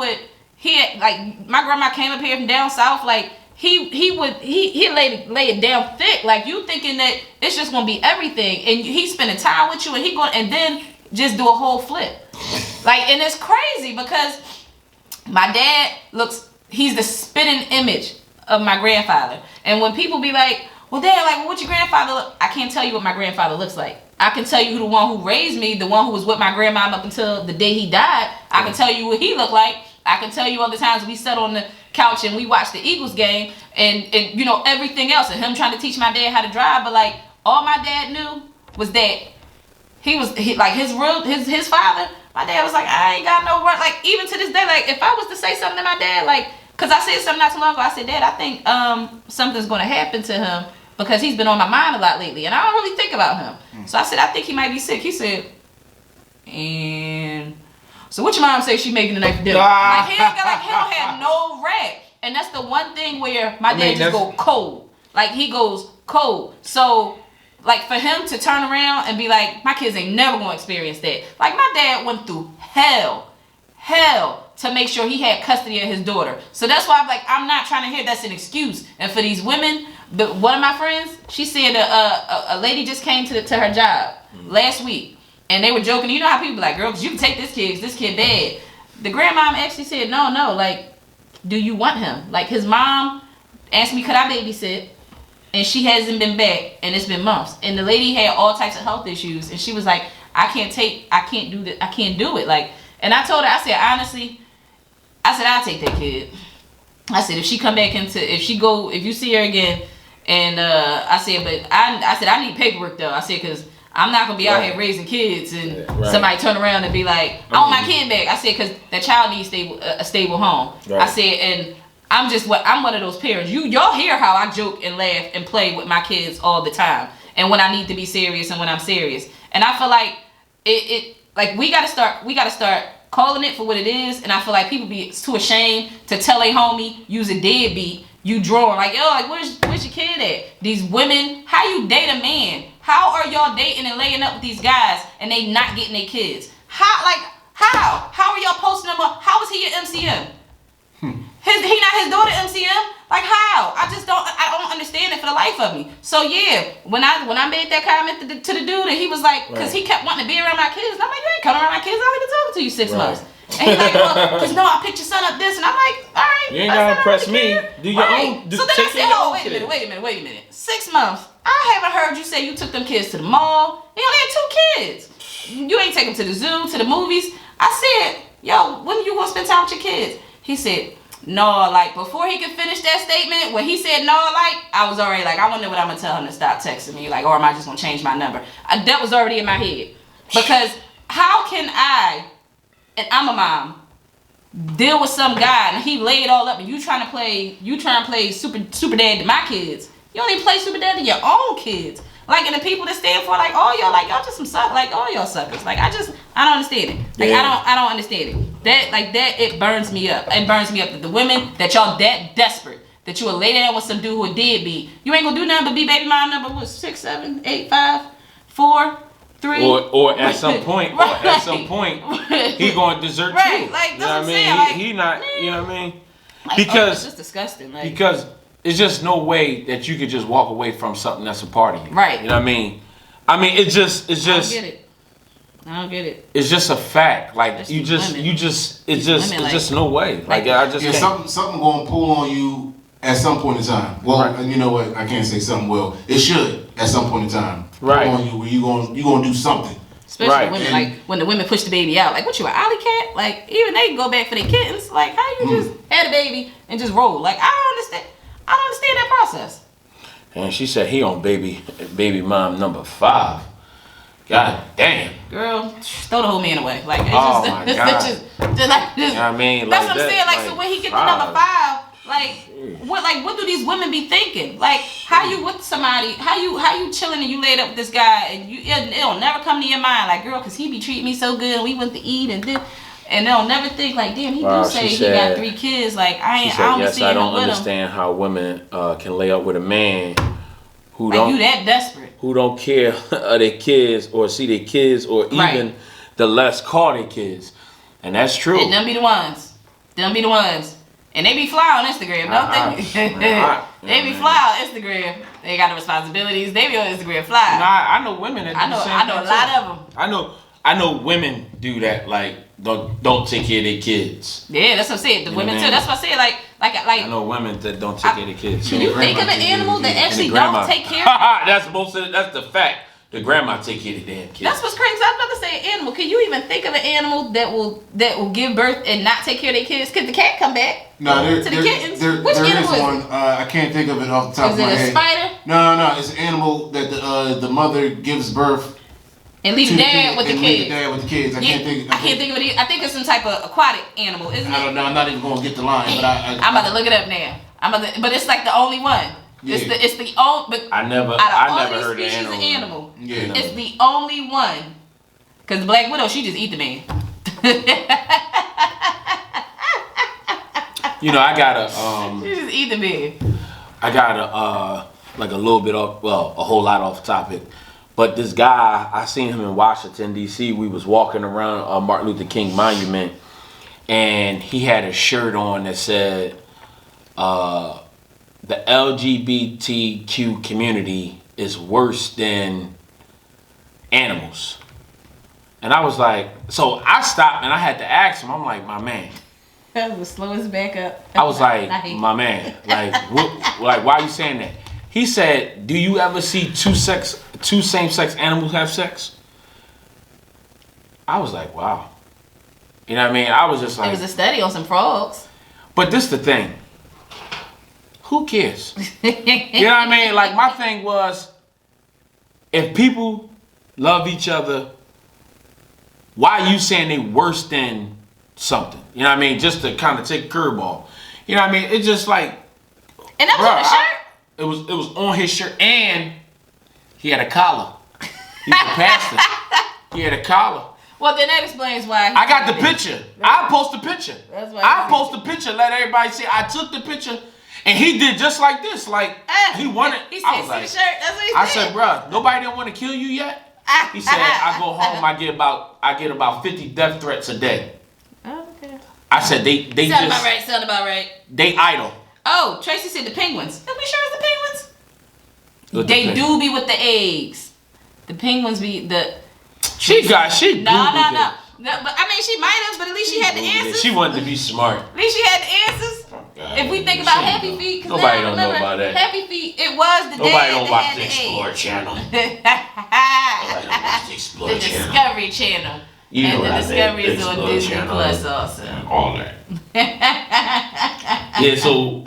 Speaker 4: he had, like my grandma came up here from down south, like he lay it down thick, like you thinking that it's just gonna be everything, and he's spending time with you, and he going and then just do a whole flip, like, and it's crazy because my dad he's the spitting image of my grandfather, and when people be like, well, Dad, like, what's your grandfather look? I can't tell you what my grandfather looks like. I can tell you the one who raised me, the one who was with my grandma up until the day he died. I can tell you what he looked like. I can tell you all the times we sat on the couch and we watched the Eagles game and you know, everything else, and him trying to teach my dad how to drive. But like, all my dad knew was that like his father, my dad was like, I ain't got no work. Like, even to this day, like, if I was to say something to my dad, like, because I said something not too long ago, I said, Dad, I think something's going to happen to him because he's been on my mind a lot lately, and I don't really think about him. So I said, I think he might be sick. He said, and so what your mom say she making tonight for dinner? Like, he don't have no rag. And that's the one thing where my dad just go cold. Like, he goes cold. So, like, for him to turn around and be like, my kids ain't never gonna experience that. Like, my dad went through hell to make sure he had custody of his daughter. So that's why I'm like, I'm not trying to hear that's an excuse. And for these women, one of my friends, she said a lady just came to her job last week, and they were joking. You know how people be like, girl, 'cause you can take this kid bad. The grandmom actually said, no, like, do you want him? Like, his mom asked me, could I babysit? And she hasn't been back, and it's been months. And the lady had all types of health issues, and she was like, I can't do it. Like, and I told her, I said, honestly, I'll take that kid. I said, if she you see her again, and I said, I need paperwork though. I said, because I'm not gonna be out here raising kids and somebody turn around and be like, I want my kid back. I said, because that child needs a stable home. Right. I said, and I'm one of those parents. Y'all hear how I joke and laugh and play with my kids all the time, and when I need to be serious and when I'm serious. And I feel like like we gotta start calling it for what it is. And I feel like people be too ashamed to tell a homie use a deadbeat. You drawing like, yo, like, where's your kid at? These women, how you date a man? How are y'all dating and laying up with these guys and they not getting their kids? How are y'all posting them up? How is he your MCM? He not his daughter MCM? Like, how? I don't understand it for the life of me. So yeah, when I made that comment to the dude, and he was like, because he kept wanting to be around my kids, and I'm like, you ain't coming around my kids. I only been talking to you 6 months. And he's like, well, because no, I picked your son up this, and I'm like, all right. You ain't gotta impress me. Do your own. So then I said, oh, wait a minute. 6 months. I haven't heard you say you took them kids to the mall. They only had 2 kids. You ain't take them to the zoo, to the movies. I said, yo, when you gonna spend time with your kids? He said, no, like, before he could finish that statement, when he said no, like, I was already like, I wonder what I'm gonna tell him to stop texting me, like, or am I just gonna change my number? That was already in my head. Because how can I, and I'm a mom, deal with some guy and he laid all up and you trying to play super dad to my kids. You don't even play super dad to your own kids. Like, and the people that stand for, like, oh, y'all just some suck, like, all y'all suckers. Like, I don't understand it. Like, yeah. I don't understand it. That it burns me up. It burns me up that the women, that y'all that desperate, that you will lay down with some dude who a deadbeat. You ain't gonna do nothing but be baby mom number 6, 7, 8, 5, 4, 3.
Speaker 3: Or at some point, he gonna desert
Speaker 4: right.
Speaker 3: you.
Speaker 4: Like,
Speaker 3: you know what I mean?
Speaker 4: Like,
Speaker 3: he not, you know what I mean?
Speaker 4: Like,
Speaker 3: because
Speaker 4: it's just disgusting. Like,
Speaker 3: because it's just no way that you could just walk away from something that's a part of you.
Speaker 4: Right.
Speaker 3: You know what I mean? It's just.
Speaker 4: I don't get it.
Speaker 3: It's just a fact. Like, it's just no way. Like, I just can't.
Speaker 2: Something gonna pull on you at some point in time. Well, right. And you know what? I can't say something. Well, it should at some point in time.
Speaker 3: Right.
Speaker 2: Pull on you where you gonna do something.
Speaker 4: Especially women, like when the women push the baby out. Like, what, you an alley cat? Like, even they go back for their kittens. Like, how you just had a baby and just roll? Like, I don't understand that process.
Speaker 3: And she said he on baby mom number 5. God damn.
Speaker 4: Girl, throw the whole man away. Like, it's
Speaker 3: my
Speaker 4: God.
Speaker 3: You know what I mean?
Speaker 4: That's what I'm saying. Like, so when he get to number 5, what do these women be thinking? Like, how you with somebody, how you chilling and you laid up with this guy and it'll never come to your mind, like, girl, cause he be treating me so good and we went to eat and did, and they'll never think like, damn, he do say he got 3 kids. Like, I don't
Speaker 3: understand how women can lay up with a man who
Speaker 4: like,
Speaker 3: don't
Speaker 4: you that desperate,
Speaker 3: who don't care of their kids or see their kids or even the less call their kids. And that's true.
Speaker 4: And them be the ones. Them be the ones. And they be fly on Instagram, don't they? They be fly on Instagram. They got the responsibilities. They be on Instagram fly.
Speaker 3: Nah, I know women that do the same
Speaker 4: I know a lot of them.
Speaker 3: I know women do that. Like don't take care of their kids.
Speaker 4: Yeah, that's what I'm saying. The women too. That's what I said. Like.
Speaker 3: I know women that don't take care of their kids.
Speaker 4: Can you think of an animal that actually don't take care?
Speaker 3: That's the fact. The grandma take care of the damn kids.
Speaker 4: That's what's crazy. I was about to say an animal. Can you even think of an animal that will give birth and not take care of their kids? Could the cat come back?
Speaker 2: No,
Speaker 4: to the kittens. Which
Speaker 2: there
Speaker 4: animal
Speaker 2: is one. I can't think of it off the top of my head.
Speaker 4: Is it a spider?
Speaker 2: No. It's an animal that the mother gives birth.
Speaker 4: And leave the dad with the kids.
Speaker 2: Leave the dad with the kids. I can't think of it.
Speaker 4: I think it's some type of aquatic animal, isn't it?
Speaker 2: I don't know. I'm not even going to get the line, but
Speaker 4: I'm about to look it up now. But it's like the only one.
Speaker 2: Yeah.
Speaker 4: It's the only. But
Speaker 3: I never heard of
Speaker 4: animal.
Speaker 2: Yeah.
Speaker 4: It's the only one. Cause the Black Widow, she just eat the man.
Speaker 3: You know, I gotta
Speaker 4: She just eat the man.
Speaker 3: I gotta like a little bit off, well, a whole lot off topic. But this guy, I seen him in Washington D.C. We was walking around Martin Luther King Monument, and he had a shirt on that said, "The LGBTQ community is worse than animals." And I was like, so I stopped and I had to ask him. I'm like, my man.
Speaker 4: That was slow as back up.
Speaker 3: I was like, my man, like, why are you saying that? He said, do you ever see two same-sex animals have sex? I was like, wow. You know what I mean? I was just like...
Speaker 4: It was a study on some frogs.
Speaker 3: But this the thing. Who cares? You know what I mean? Like, my thing was, if people love each other, why are you saying they worse than something? You know what I mean? Just to kind of take a curveball. You know what I mean? It's just like...
Speaker 4: And that was on the shirt?
Speaker 3: It was on his shirt, and he had a collar. He's a pastor. He had a collar.
Speaker 4: Well, then that explains why.
Speaker 3: I got the picture. I'll post the picture.
Speaker 4: That's why.
Speaker 3: I'll post the picture. Let everybody see. I took the picture, and he did just like this. Like he wanted.
Speaker 4: He said, "See the shirt." That's what he said.
Speaker 3: I said, "Bruh, nobody didn't want to kill you yet." He said, "I go home. I get about 50 death threats a day."
Speaker 4: Oh, okay.
Speaker 3: I said, "They
Speaker 4: Sound about right.
Speaker 3: They idle."
Speaker 4: Oh, Tracy said the penguins. Are we sure it's the penguins? They do be with the eggs. The penguins be the.
Speaker 3: No.
Speaker 4: But I mean, she might have, but at least she had the answers.
Speaker 3: She wanted to be smart.
Speaker 4: At least she had the answers. God, if we think about Happy Feet, because
Speaker 3: nobody don't know about that.
Speaker 4: Happy Feet, it was the
Speaker 3: nobody
Speaker 4: dad
Speaker 3: don't
Speaker 4: that
Speaker 3: watch
Speaker 4: had
Speaker 3: the
Speaker 4: the
Speaker 3: Explore
Speaker 4: eggs.
Speaker 3: Channel. Nobody don't watch the Explore
Speaker 4: the
Speaker 3: Channel.
Speaker 4: Discovery Channel.
Speaker 3: You know
Speaker 4: and the Discovery is on Disney
Speaker 3: Channel
Speaker 4: Plus also.
Speaker 3: All that. Yeah, so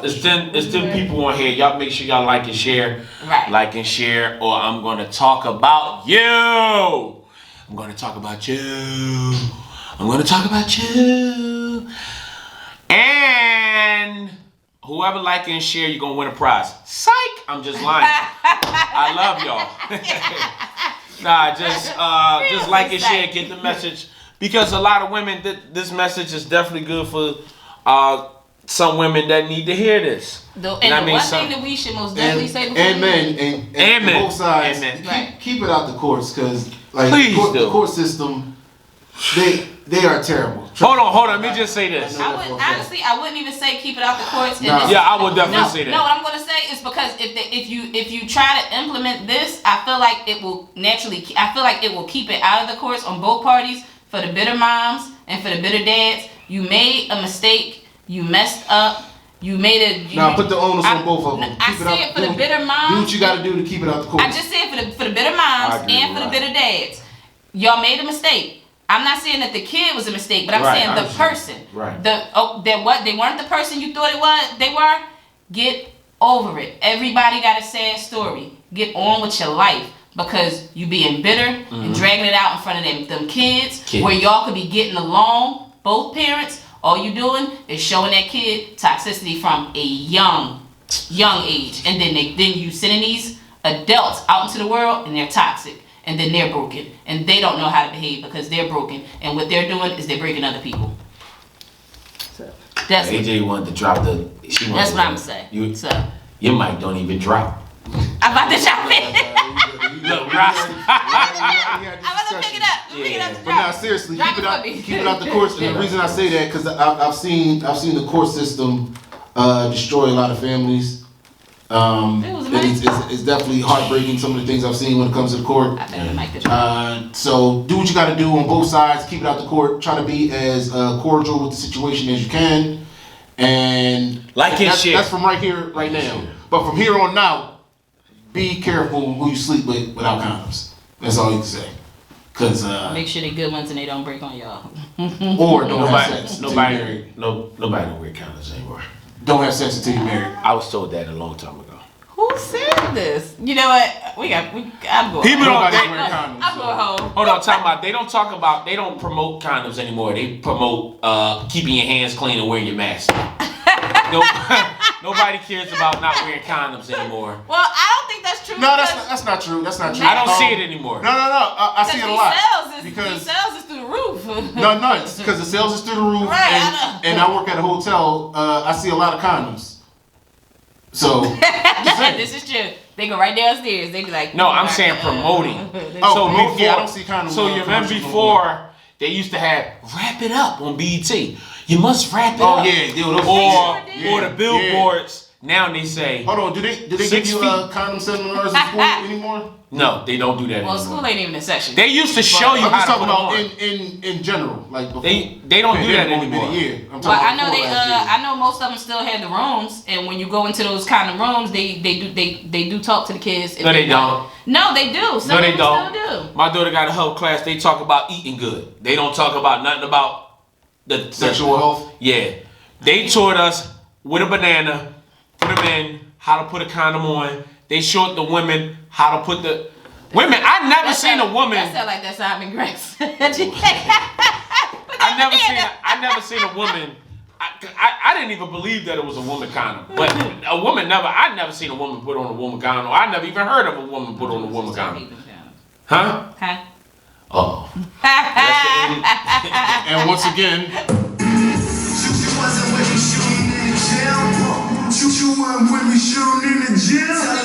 Speaker 3: it's 10 people on here. Y'all make sure y'all like and share.
Speaker 4: Right.
Speaker 3: Like and share, or I'm gonna talk about you. I'm gonna talk about you. I'm gonna talk about you. And whoever like and share, you're gonna win a prize. Psych! I'm just lying. I love y'all. Nah, just like and share, get the message. Because a lot of women, this message is definitely good for some women that need to hear this.
Speaker 4: And the one thing that we should most definitely say before
Speaker 2: and both sides, keep it out the courts, because the court system, they are terrible.
Speaker 3: Hold on. Let me just say this.
Speaker 4: I wouldn't even say keep it out the courts.
Speaker 3: I would definitely say that.
Speaker 4: No, what I'm going to say is because if you try to implement this, I feel like it will naturally. I feel like it will keep it out of the courts on both parties. For the bitter moms and for the bitter dads, you made a mistake. You messed up. You made it.
Speaker 2: Now put the onus on both of them.
Speaker 4: I say it for the bitter moms.
Speaker 2: Do what you got to do to keep it out the courts.
Speaker 4: I just said for the bitter moms and for the bitter dads. Y'all made a mistake. I'm not saying that the kid was a mistake, but I'm saying the person.
Speaker 2: Right.
Speaker 4: They weren't the person you thought they were. Get over it. Everybody got a sad story. Get on with your life. Because you being bitter and dragging it out in front of them kids where y'all could be getting along, both parents, all you doing is showing that kid toxicity from a young age. And then you sending these adults out into the world and they're toxic. And then they're broken. And they don't know how to behave because they're broken. And what they're doing is they're breaking other people. So that's
Speaker 3: AJ wanted to drop the...
Speaker 4: That's what I'm saying.
Speaker 3: Your mic don't even drop.
Speaker 4: I'm about to drop it.
Speaker 3: Look, Rasta.
Speaker 4: I'm gonna pick it up. Pick it up.
Speaker 2: But now, seriously, keep it out the courts. And the reason I say that because I've seen the court system destroy a lot of families. It's definitely heartbreaking. Some of the things I've seen when it comes to the court.
Speaker 4: I think we might get
Speaker 2: so do what you got to do on both sides. Keep it out the court. Try to be as cordial with the situation as you can. And that's from right here, right now. But from here on out, be careful who you sleep with without condoms. That's all you can say. Cause
Speaker 4: make sure they good ones and they don't break on y'all.
Speaker 2: Or don't have sex.
Speaker 3: Nobody don't wear condoms anymore.
Speaker 2: Don't have sex until you're married.
Speaker 3: I was told that a long time ago.
Speaker 4: Who said this? You know what? I'm going.
Speaker 3: People don't.
Speaker 4: I'm going home.
Speaker 3: Hold on, talking about. They don't promote condoms anymore. They promote keeping your hands clean and wearing your mask. Nobody cares about not wearing condoms anymore.
Speaker 4: Well, I don't think that's true.
Speaker 2: No, that's not true. That's not true.
Speaker 3: I don't see it anymore.
Speaker 2: No. I see it a lot.
Speaker 4: Because sales is through the roof.
Speaker 2: No, it's because the sales is through the roof.
Speaker 4: Right,
Speaker 2: and I work at a hotel. I see a lot of condoms. So
Speaker 4: this is true. They go right downstairs. They be like,
Speaker 3: no, I'm saying promoting.
Speaker 2: So before, I don't see condoms.
Speaker 3: So you remember before they used to have wrap it up on BET. You must wrap it up.
Speaker 2: Oh yeah,
Speaker 3: or the billboards. Now they say.
Speaker 2: Hold on, do they give you condom seminars in school anymore?
Speaker 3: No, they don't do that anymore.
Speaker 4: Well, school ain't even a section.
Speaker 3: They used to show you how to put
Speaker 2: about
Speaker 3: on.
Speaker 2: in general, like before.
Speaker 3: They don't do that anymore.
Speaker 4: Well, I know I know most of them still had the rooms, and when you go into those kind of rooms, they do talk to the kids.
Speaker 3: No, they don't.
Speaker 4: No, they do. Some
Speaker 3: no, they
Speaker 4: of them
Speaker 3: don't.
Speaker 4: still do.
Speaker 3: My daughter got a health class. They talk about eating good. They don't talk about nothing about the
Speaker 2: sexual health.
Speaker 3: Yeah, they taught us with a banana, for the men how to put a condom on. They showed the women how to put the women. I never seen a woman.
Speaker 4: That sound like that's Simon Grace.
Speaker 3: I never seen a woman. I didn't even believe that it was a woman condom. But a woman I never seen a woman put on a woman condom. I never even heard of a woman put on a woman condom. Huh? Oh.
Speaker 2: And once again.
Speaker 1: You wasn't with me shooting in the gym. You weren't with me shooting in the gym.